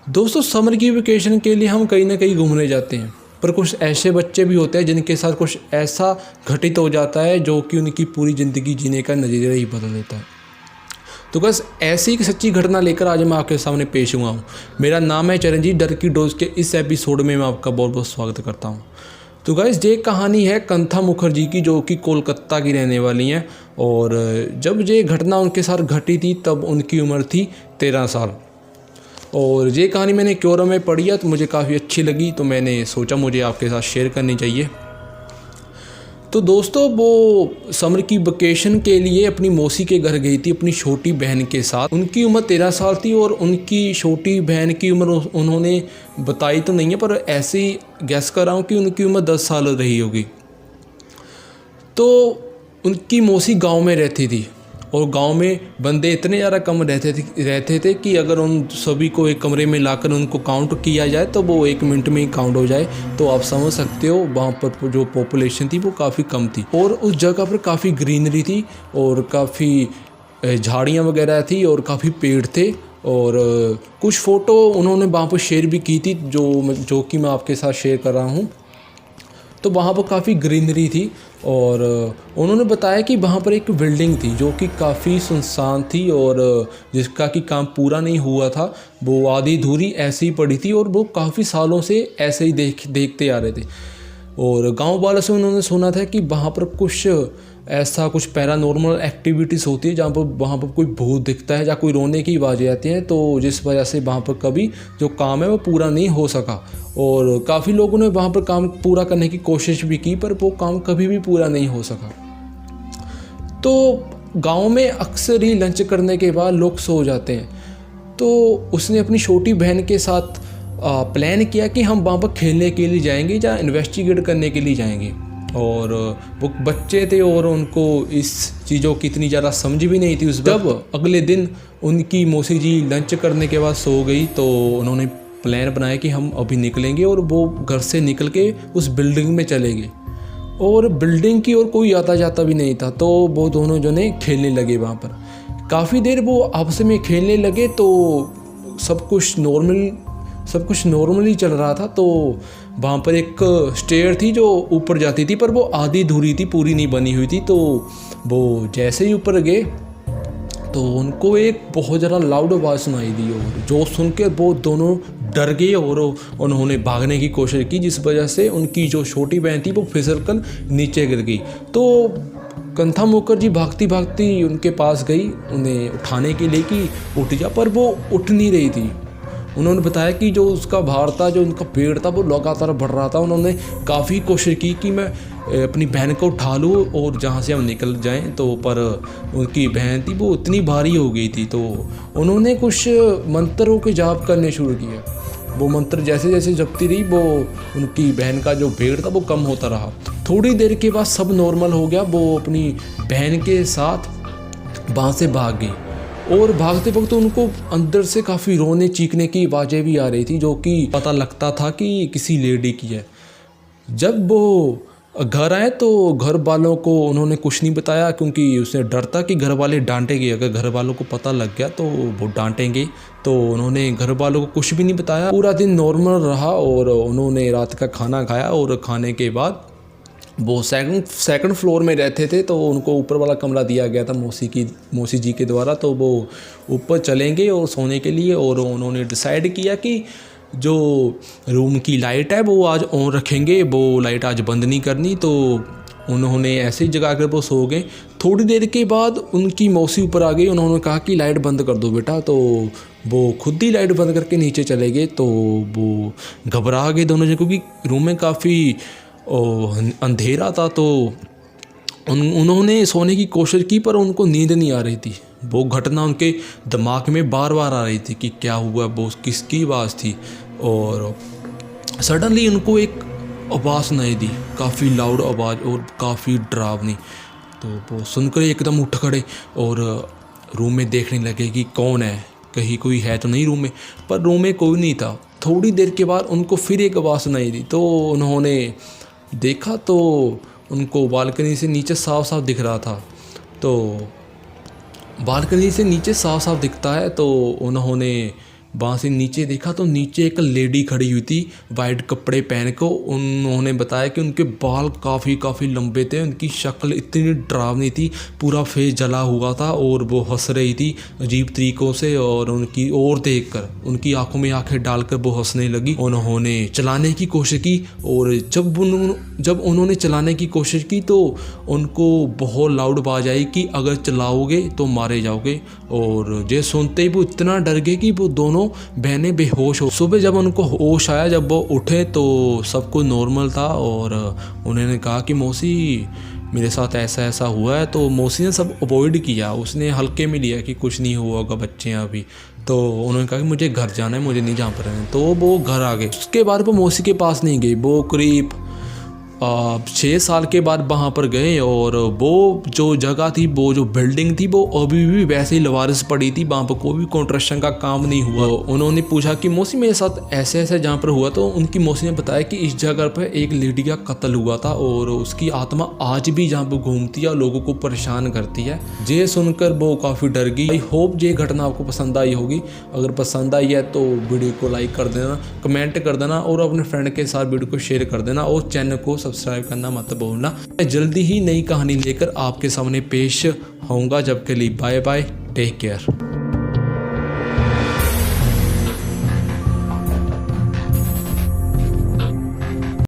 दोस्तों, समर की वेकेशन के लिए हम कहीं ना कहीं घूमने जाते हैं, पर कुछ ऐसे बच्चे भी होते हैं जिनके साथ कुछ ऐसा घटित हो जाता है जो कि उनकी पूरी ज़िंदगी जीने का नज़रिया ही बदल देता है। तो बस ऐसी एक सच्ची घटना लेकर आज मैं आपके सामने पेश हुआ हूँ। मेरा नाम है चरणजीत। डर की डोज के इस एपिसोड में मैं आपका बहुत बहुत स्वागत करता हूँ। तो गाइस, ये कहानी है कंथा मुखर्जी की, जो कि कोलकाता की रहने वाली हैं। और जब ये घटना उनके साथ घटी थी तब उनकी उम्र थी 13 साल। और ये कहानी मैंने क्योरम में पढ़ी है तो मुझे काफ़ी अच्छी लगी, तो मैंने सोचा मुझे आपके साथ शेयर करनी चाहिए। तो दोस्तों, वो समर की वेकेशन के लिए अपनी मौसी के घर गई थी अपनी छोटी बहन के साथ। उनकी उम्र 13 साल थी और उनकी छोटी बहन की उम्र उन्होंने बताई तो नहीं है, पर ऐसे ही गैस कर रहा हूँ कि उनकी उम्र 10 साल रही होगी। तो उनकी मौसी गांव में रहती थी और गांव में बंदे इतने ज़्यादा कम रहते थे कि अगर उन सभी को एक कमरे में लाकर उनको काउंट किया जाए तो वो 1 मिनट में ही काउंट हो जाए। तो आप समझ सकते हो वहाँ पर जो पॉपुलेशन थी वो काफ़ी कम थी। और उस जगह पर काफ़ी ग्रीनरी थी और काफ़ी झाड़ियाँ वगैरह थी और काफ़ी पेड़ थे। और कुछ फ़ोटो उन्होंने वहाँ पर शेयर भी की थी जो कि मैं आपके साथ शेयर कर रहा हूँ। तो वहाँ पर काफ़ी ग्रीनरी थी और उन्होंने बताया कि वहाँ पर एक बिल्डिंग थी जो कि काफ़ी सुनसान थी और जिसका कि काम पूरा नहीं हुआ था। वो आधी अधूरी ऐसे ही पड़ी थी और वो काफ़ी सालों से ऐसे ही देखते आ रहे थे। और गांव वालों से उन्होंने सुना था कि वहाँ पर कुछ पैरानॉर्मल एक्टिविटीज़ होती है जहाँ पर वहाँ पर कोई भूत दिखता है या कोई रोने की आवाज़ें आती हैं, तो जिस वजह से वहाँ पर कभी जो काम है वो पूरा नहीं हो सका। और काफ़ी लोगों ने वहाँ पर काम पूरा करने की कोशिश भी की, पर वो काम कभी भी पूरा नहीं हो सका। तो गांव में अक्सर ही लंच करने के बाद लोग सो जाते हैं। तो उसने अपनी छोटी बहन के साथ प्लान किया कि हम वहाँ पर खेलने के लिए जाएंगे या इन्वेस्टिगेट करने के लिए जाएंगे। और वो बच्चे थे और उनको इस चीज़ों की इतनी ज़्यादा समझ भी नहीं थी उस वक्त। जब अगले दिन उनकी मौसी जी लंच करने के बाद सो गई तो उन्होंने प्लान बनाया कि हम अभी निकलेंगे, और वो घर से निकल के उस बिल्डिंग में चले गए। और बिल्डिंग की ओर कोई आता जाता भी नहीं था, तो वो दोनों जने खेलने लगे वहाँ पर। काफ़ी देर वो आपस में खेलने लगे तो सब कुछ नॉर्मली चल रहा था। तो वहाँ पर एक स्टेयर थी जो ऊपर जाती थी, पर वो आधी अधूरी थी, पूरी नहीं बनी हुई थी। तो वो जैसे ही ऊपर गए तो उनको एक बहुत ज़्यादा लाउड आवाज़ सुनाई दी और जो सुन के वो दोनों डर गए और उन्होंने भागने की कोशिश की, जिस वजह से उनकी जो छोटी बहन थी वो फिसल कर नीचे गिर गई। तो कंथा मुखर्जी भागती भागती उनके पास गई उन्हें उठाने के लिए कि उठ जा, पर वो उठ नहीं रही थी। उन्होंने बताया कि जो उसका भार था, जो उनका पेड़ था, वो लगातार बढ़ रहा था। उन्होंने काफ़ी कोशिश की कि मैं अपनी बहन को उठा लूँ और जहाँ से हम निकल जाएं, तो पर उनकी बहन थी वो इतनी भारी हो गई थी। तो उन्होंने कुछ मंत्रों के जाप करने शुरू किए। वो मंत्र जैसे जैसे जपती रही, वो उनकी बहन का जो पेड़ था वो कम होता रहा। थोड़ी देर के बाद सब नॉर्मल हो गया। वो अपनी बहन के साथ वहाँ से भाग गई और भागते वक्त उनको अंदर से काफ़ी रोने चीखने की आवाज़ें भी आ रही थी, जो कि पता लगता था कि किसी लेडी की है। जब वो घर आए तो घर वालों को उन्होंने कुछ नहीं बताया, क्योंकि उसे डर था कि घर वाले डांटेंगे। अगर घर वालों को पता लग गया तो वो डांटेंगे। तो उन्होंने घर वालों को कुछ भी नहीं बताया। पूरा दिन नॉर्मल रहा और उन्होंने रात का खाना खाया और खाने के बाद वो सेकंड फ्लोर में रहते थे, तो उनको ऊपर वाला कमरा दिया गया था मौसी जी के द्वारा। तो वो ऊपर चलेंगे और सोने के लिए, और उन्होंने डिसाइड किया कि जो रूम की लाइट है वो आज ऑन रखेंगे, वो लाइट आज बंद नहीं करनी। तो उन्होंने ऐसे ही जगा कर वो सो गए। थोड़ी देर के बाद उनकी मौसी ऊपर आ गई। उन्होंने कहा कि लाइट बंद कर दो बेटा। तो वो खुद ही लाइट बंद करके नीचे चले गए। तो वो घबरा गए दोनों जन, क्योंकि रूम में काफ़ी अंधेरा था। तो उन्होंने सोने की कोशिश की, पर उनको नींद नहीं आ रही थी। वो घटना उनके दिमाग में बार बार आ रही थी कि क्या हुआ, वो किसकी आवाज़ थी। और सडनली उनको एक आवाज़ सुनाई दी, काफ़ी लाउड आवाज़ और काफ़ी डरावनी। तो वो सुनकर एकदम उठ खड़े और रूम में देखने लगे कि कौन है, कहीं कोई है तो नहीं रूम में। पर रूम में कोई नहीं था। थोड़ी देर के बाद उनको फिर एक आवाज़ सुनाई दी। तो उन्होंने देखा तो उनको बालकनी से नीचे साफ साफ दिख रहा था। तो बालकनी से नीचे साफ साफ दिखता है। तो उन्होंने वहाँ से नीचे देखा तो नीचे एक लेडी खड़ी हुई थी वाइट कपड़े पहन को। उन्होंने बताया कि उनके बाल काफ़ी लंबे थे, उनकी शक्ल इतनी डरावनी थी, पूरा फेस जला हुआ था और वो हंस रही थी अजीब तरीक़ों से, और उनकी ओर देखकर उनकी आंखों में आंखें डालकर वो हंसने लगी। उन्होंने चलाने की कोशिश की और जब उन्होंने चलाने की कोशिश की तो उनको बहुत लाउड आवाज़ आई कि अगर चलाओगे तो मारे जाओगे। और ये सुनते ही वो इतना डर गए कि वो दोनों बहनें बेहोश हो। सुबह जब उनको होश आया, जब वो उठे तो सब कुछ नॉर्मल था और उन्होंने कहा कि मौसी मेरे साथ ऐसा हुआ है। तो मौसी ने सब अवॉइड किया, उसने हल्के में लिया कि कुछ नहीं हुआ होगा, बच्चे हैं अभी। तो उन्होंने कहा कि मुझे घर जाना है, मुझे नहीं जहाँ पर रहना। तो वो घर आ गए। उसके बाद वो मौसी के पास नहीं गई। वो करीब 6 साल के बाद वहाँ पर गए और वो जो जगह थी, वो जो बिल्डिंग थी, वो अभी भी वैसे ही लवारिस पड़ी थी, वहाँ पर कोई भी कंस्ट्रक्शन का काम नहीं हुआ। उन्होंने पूछा कि मौसी मेरे साथ ऐसे जहाँ पर हुआ, तो उनकी मौसी ने बताया कि इस जगह पर एक लेडी का कत्ल हुआ था और उसकी आत्मा आज भी जहाँ पर घूमती है और लोगों को परेशान करती है। ये सुनकर वो काफ़ी डर गई। आई होप ये घटना आपको पसंद आई होगी। अगर पसंद आई है तो वीडियो को लाइक कर देना, कमेंट कर देना और अपने फ्रेंड के साथ वीडियो को शेयर कर देना और चैनल को सब्सक्राइब करना मत भूलना। मैं जल्दी ही नई कहानी लेकर आपके सामने पेश होऊंगा। जब के लिए बाय बाय, टेक केयर।